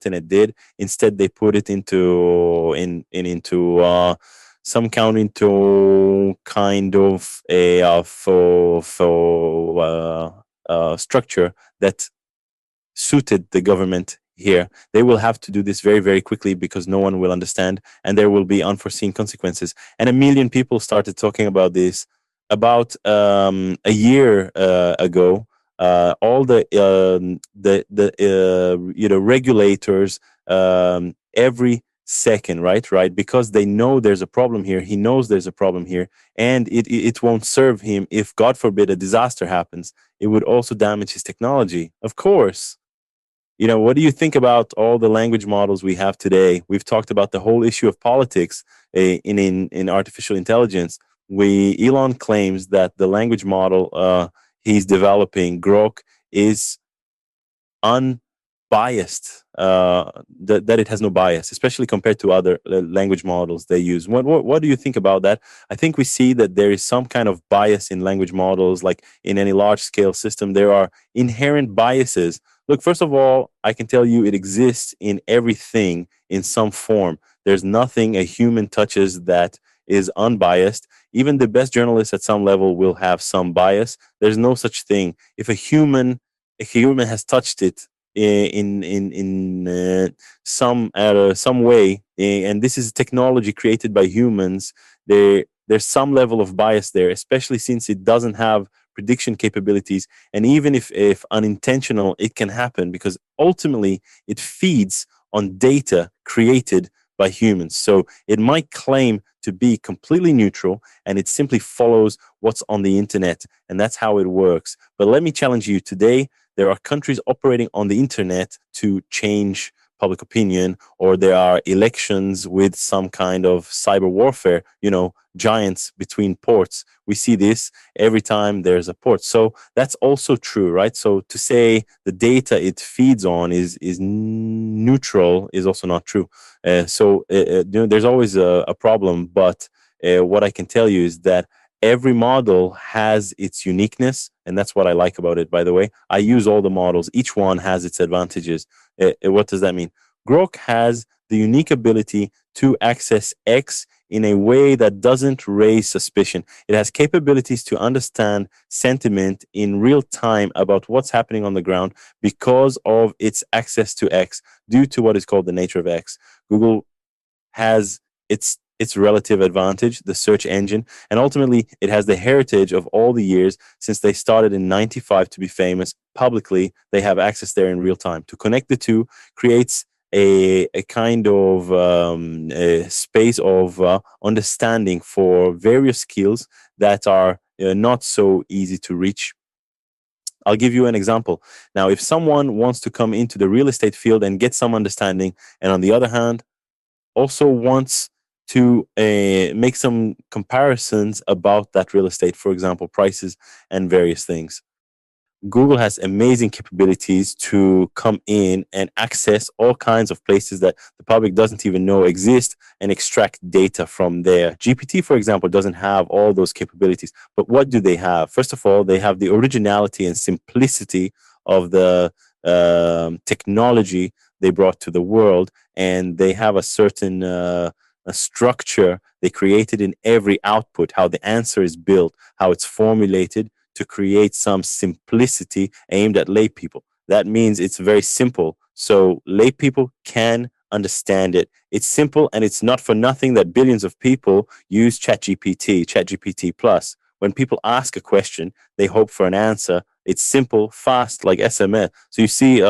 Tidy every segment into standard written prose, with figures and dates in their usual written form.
internet did. Instead, they put it into some kind of a structure that suited the government here. They will have to do this very, very quickly because no one will understand, and there will be unforeseen consequences. And a million people started talking about this about a year ago. All the regulators, every second, right, because they know there's a problem here. He knows there's a problem here, and it won't serve him if, God forbid, a disaster happens. It would also damage his technology, of course. What do you think about all the language models we have today? We've talked about the whole issue of politics in artificial intelligence. Elon claims that the language model he's developing, Grok, is unbiased. That it has no bias, especially compared to other language models they use. What do you think about that? I think we see that there is some kind of bias in language models, like in any large scale system. There are inherent biases. Look, first of all, I can tell you it exists in everything in some form. There's nothing a human touches that is unbiased. Even the best journalists at some level will have some bias. There's no such thing. If a human has touched it in some way, and this is technology created by humans, there's some level of bias there, especially since it doesn't have prediction capabilities. And even if unintentional, it can happen because ultimately it feeds on data created by humans. So it might claim to be completely neutral, and it simply follows what's on the internet, and that's how it works. But let me challenge you today. There are countries operating on the internet to change public opinion, or there are elections with some kind of cyber warfare, giants between ports. We see this every time there's a port. So that's also true, right? So to say the data it feeds on is neutral is also not true. There's always a problem, but what I can tell you is that every model has its uniqueness, and that's what I like about it, by the way. I use all the models. Each one has its advantages. What does that mean? Grok has the unique ability to access X in a way that doesn't raise suspicion. It has capabilities to understand sentiment in real time about what's happening on the ground because of its access to X, due to what is called the nature of X. Google has its relative advantage, the search engine, and ultimately it has the heritage of all the years since they started in 95 to be famous publicly. They have access there in real time. To connect the two creates a kind of a space of understanding for various skills that are not so easy to reach. I'll give you an example. Now, if someone wants to come into the real estate field and get some understanding, and on the other hand, also wants to make some comparisons about that real estate, for example, prices and various things, Google has amazing capabilities to come in and access all kinds of places that the public doesn't even know exist and extract data from there. GPT, for example, doesn't have all those capabilities. But what do they have? First of all, they have the originality and simplicity of the technology they brought to the world, and they have a certain a structure they created in every output, how the answer is built, how it's formulated, to create some simplicity aimed at lay people. That means it's very simple, so lay people can understand it. It's simple, and it's not for nothing that billions of people use ChatGPT Plus. When people ask a question, they hope for an answer. It's simple, fast, like SMS. So you see,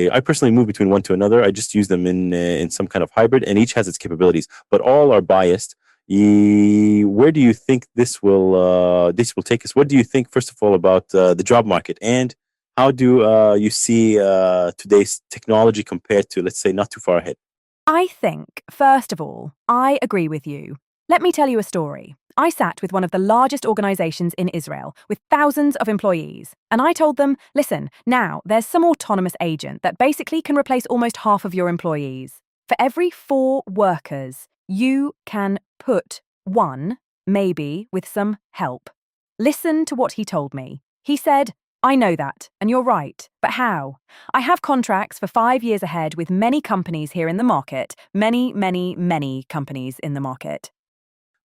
I personally move between one to another. I just use them in some kind of hybrid, and each has its capabilities, but all are biased. Where do you think this will take us? What do you think, first of all, about the job market, and how do you see today's technology compared to, let's say, not too far ahead? I think, first of all, I agree with you. Let me tell you a story. I sat with one of the largest organizations in Israel with thousands of employees, and I told them, listen, now there's some autonomous agent that basically can replace almost half of your employees. For every 4 workers, you can put 1, maybe with some help. Listen to what he told me. He said, I know that, and you're right. But how? I have contracts for 5 years ahead with many companies here in the market. Many, many, many companies in the market.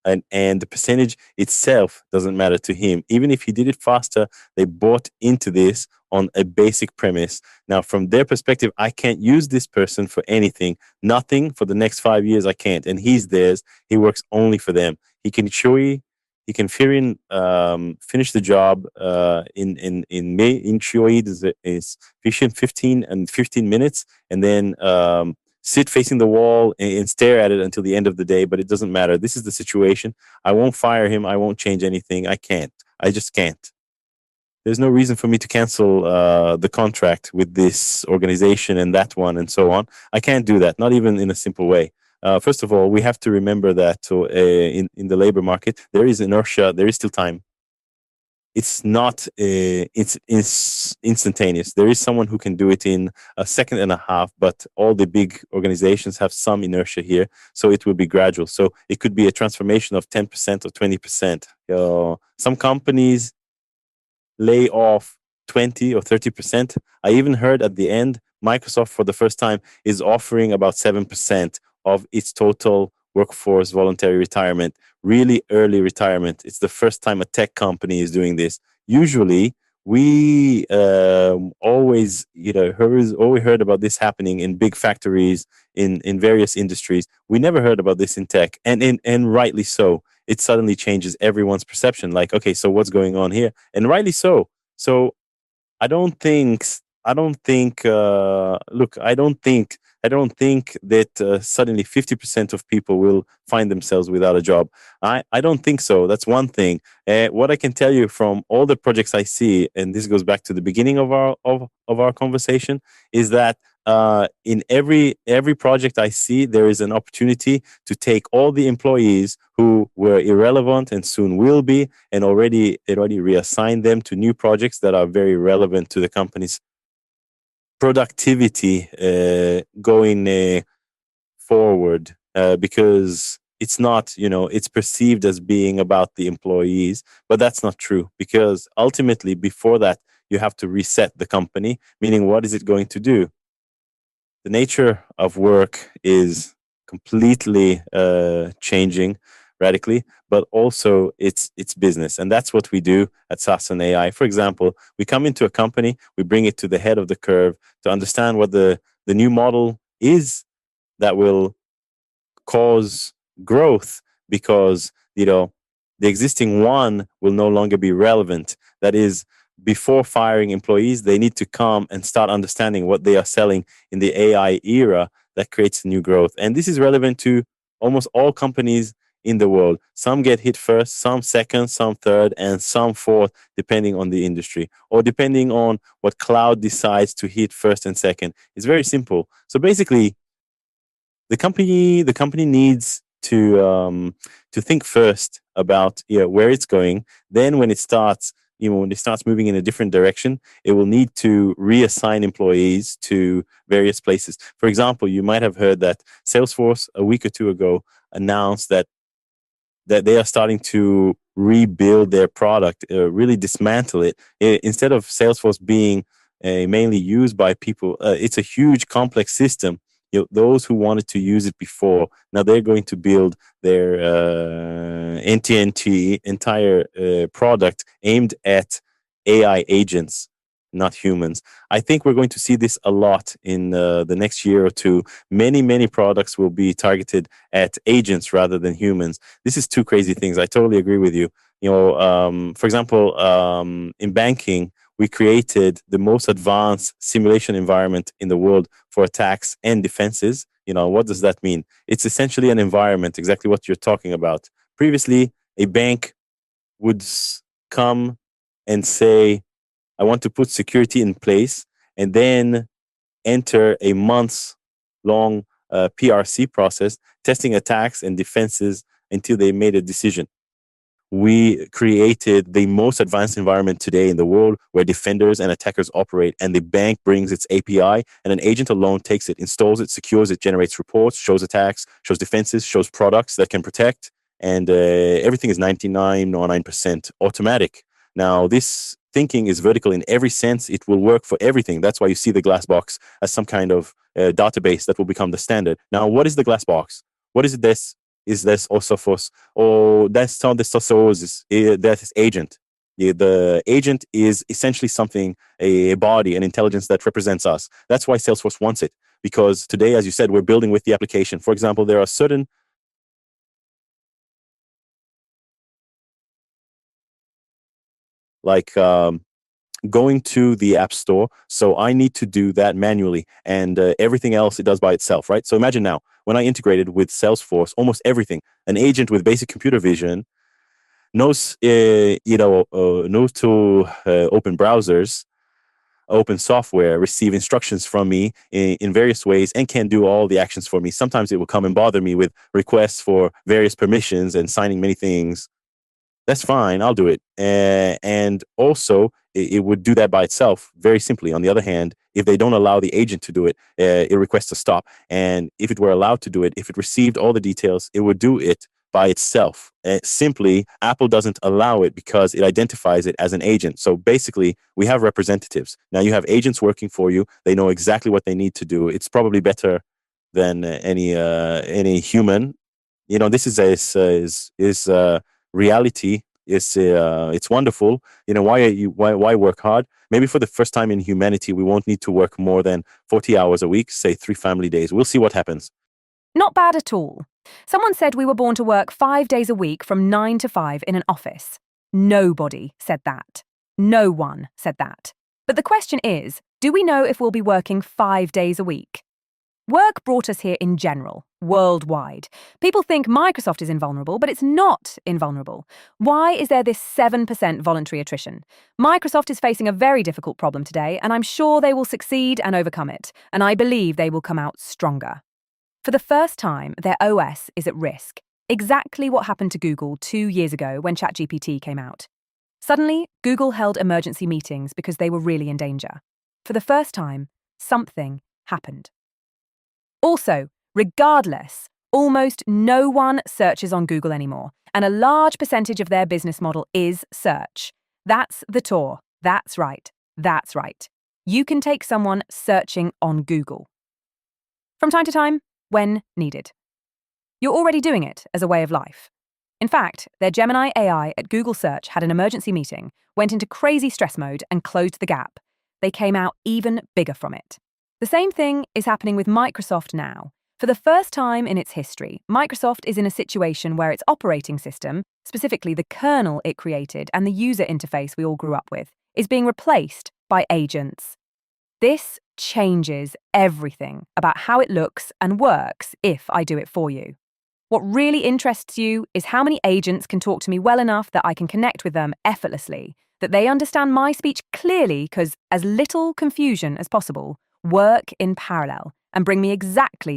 And the percentage itself doesn't matter to him. Even if he did it faster, they bought into this on a basic premise. Now, from their perspective, I can't use this person for anything, nothing for the next 5 years. I can't, and he's theirs. He works only for them. He can show you. He can finish the job in May in Shoei is 15 minutes, and then sit facing the wall and stare at it until the end of the day, but it doesn't matter. This is the situation. I won't fire him. I won't change anything. I can't. I just can't. There's no reason for me to cancel the contract with this organization and that one and so on. I can't do that, not even in a simple way. First of all, we have to remember that in the labor market, there is inertia, there is still time. It's not it's instantaneous. There is someone who can do it in a second and a half, but all the big organizations have some inertia here, so it will be gradual. So it could be a transformation of 10% or 20%. Some companies lay off 20 or 30%. I even heard at the end, Microsoft for the first time is offering about 7% of its total workforce voluntary retirement, really early retirement. It's the first time a tech company is doing this. Usually, we always, always heard about this happening in big factories, in various industries. We never heard about this in tech, and rightly so. It suddenly changes everyone's perception. Like, okay, so what's going on here? And rightly so. So I don't think. I don't think. Look, I don't think that suddenly 50% of people will find themselves without a job. I don't think so. That's one thing. What I can tell you from all the projects I see, and this goes back to the beginning of our conversation, is that in every project I see, there is an opportunity to take all the employees who were irrelevant and soon will be, and already reassign them to new projects that are very relevant to the company's productivity going forward, because it's not, it's perceived as being about the employees, but that's not true, because ultimately before that you have to reset the company, meaning what is it going to do? The nature of work is completely changing radically, but also it's business, and that's what we do at Sasson AI. For example, we come into a company, we bring it to the head of the curve to understand what the new model is that will cause growth, because the existing one will no longer be relevant. That is, before firing employees, they need to come and start understanding what they are selling in the AI era that creates new growth. And this is relevant to almost all companies in the world. Some get hit first, some second, some third, and some fourth, depending on the industry or depending on what cloud decides to hit first and second. It's very simple. So basically, the company needs to think first about where it's going. Then when it starts moving in a different direction, it will need to reassign employees to various places. For example, you might have heard that Salesforce a week or two ago announced that they are starting to rebuild their product, really dismantle it. Instead of Salesforce being mainly used by people, it's a huge complex system. Those who wanted to use it before, now they're going to build their entire product aimed at AI agents, not humans. I think we're going to see this a lot in the next year or two. Many products will be targeted at agents rather than humans. This is two crazy things. I totally agree with you. For example, in banking, we created the most advanced simulation environment in the world for attacks and defenses. What does that mean? It's essentially an environment, exactly what you're talking about. Previously, a bank would come and say, I want to put security in place, and then enter a months long PRC process, testing attacks and defenses until they made a decision. We created the most advanced environment today in the world where defenders and attackers operate, and the bank brings its API, and an agent alone takes it, installs it, secures it, generates reports, shows attacks, shows defenses, shows products that can protect, and everything is 99.9% automatic. Now, this thinking is vertical in every sense. It will work for everything. That's why you see the glass box as some kind of database that will become the standard. Now, what is the glass box? What is this? Is this Osofos? Or that's not the Sosos, that is agent. The agent is essentially something, a body, an intelligence that represents us. That's why Salesforce wants it. Because today, as you said, we're building with the application. For example, there are certain like going to the app store. So I need to do that manually, and everything else it does by itself, right? So imagine now, when I integrated with Salesforce, almost everything, an agent with basic computer vision knows, knows to open browsers, open software, receive instructions from me in various ways, and can do all the actions for me. Sometimes it will come and bother me with requests for various permissions and signing many things. That's fine. I'll do it. And also, it would do that by itself very simply. On the other hand, if they don't allow the agent to do it, it requests a stop. And if it were allowed to do it, if it received all the details, it would do it by itself. Simply, Apple doesn't allow it because it identifies it as an agent. So basically, we have representatives. Now you have agents working for you. They know exactly what they need to do. It's probably better than any human. This is reality. It's wonderful. Why work hard? Maybe for the first time in humanity, we won't need to work more than 40 hours a week, say 3 family days. We'll see what happens. Not bad at all. Someone said we were born to work 5 days a week from 9 to 5 in an office. Nobody said that. No one said that. But the question is, do we know if we'll be working 5 days a week? Work brought us here in general, worldwide. People think Microsoft is invulnerable, but it's not invulnerable. Why is there this 7% voluntary attrition? Microsoft is facing a very difficult problem today, and I'm sure they will succeed and overcome it, and I believe they will come out stronger. For the first time, their OS is at risk. Exactly what happened to Google 2 years ago when ChatGPT came out. Suddenly, Google held emergency meetings because they were really in danger. For the first time, something happened. Also, regardless, almost no one searches on Google anymore, and a large percentage of their business model is search. That's the tour. That's right. That's right. You can take someone searching on Google. From time to time, when needed. You're already doing it as a way of life. In fact, their Gemini AI at Google Search had an emergency meeting, went into crazy stress mode, and closed the gap. They came out even bigger from it. The same thing is happening with Microsoft now. For the first time in its history, Microsoft is in a situation where its operating system, specifically the kernel it created and the user interface we all grew up with, is being replaced by agents. This changes everything about how it looks and works if I do it for you. What really interests you is how many agents can talk to me well enough that I can connect with them effortlessly, that they understand my speech clearly because as little confusion as possible, work in parallel, and bring me exactly